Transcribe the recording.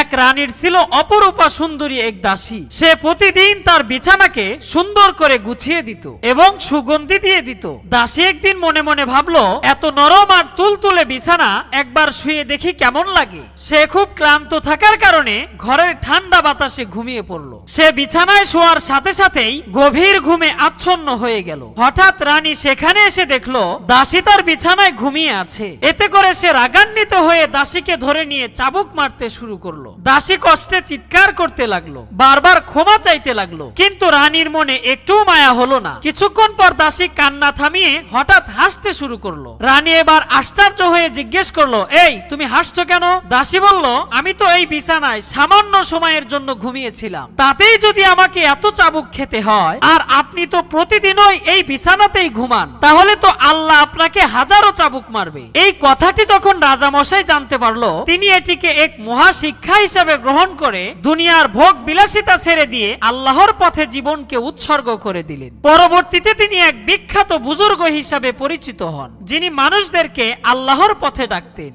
এক রানীর ছিল অপরূপা সুন্দরী এক দাসী। সে প্রতিদিন তার বিছানাকে সুন্দর করে গুছিয়ে দিত এবং সুগন্ধি দিয়ে দিত। দাসী একদিন মনে মনে ভাবলো, এত নরম আর তুলতুলে বিছানা একবার শুয়ে দেখি কেমন লাগে। সে খুব ক্লান্ত থাকার কারণে ঘরের ঠান্ডা বাতাসে ঘুমিয়ে পড়লো। সে বিছানায় শোয়ার সাথে সাথেই গভীর ঘুমে আচ্ছন্ন হয়ে গেল। হঠাৎ রানী সেখানে এসে দেখলো দাসী তার বিছানায় ঘুমিয়ে আছে। এতে করে সে রাগান্বিত হয়ে দাসীকে ধরে নিয়ে চাবুক মারতে শুরু করলো। দাসী কষ্টে চিৎকার করতে লাগলো, বারবার ক্ষমা চাইতে লাগলো, কিন্তু রানীর মনে একটু মায়া হলো না। কিছুক্ষণ পর দাসী কান্না থামিয়ে হঠাৎ হাসতে শুরু করলো। রানী এবার আশ্চর্য হয়ে জিজ্ঞেস করলো, এই তুমি হাসছো কেন? দাসী বলল, আমি তো এই বিছানায় সামান্য সময়ের জন্য ঘুমিয়েছিলাম, তাতেই যদি আমাকে এত চাবুক খেতে হয়, আর আপনি তো প্রতিদিনই এই বিছানাতেই ঘুমান, তাহলে তো আল্লাহ আপনাকে হাজারো চাবুক মারবে। এই কথাটি যখন রাজামশাই জানতে পারলো, তিনি এটিকে এক মহা শিক্ষা হিসেবে গ্রহণ করে দুনিয়ার ভোগ বিলাসিতা ছেড়ে দিয়ে আল্লাহর পথে জীবনকে উৎসর্গ করে দিলেন। পরবর্তীতে তিনি এক বিখ্যাত বুজুর্গ হিসাবে পরিচিত হন, যিনি মানুষদেরকে আল্লাহর পথে ডাকতেন।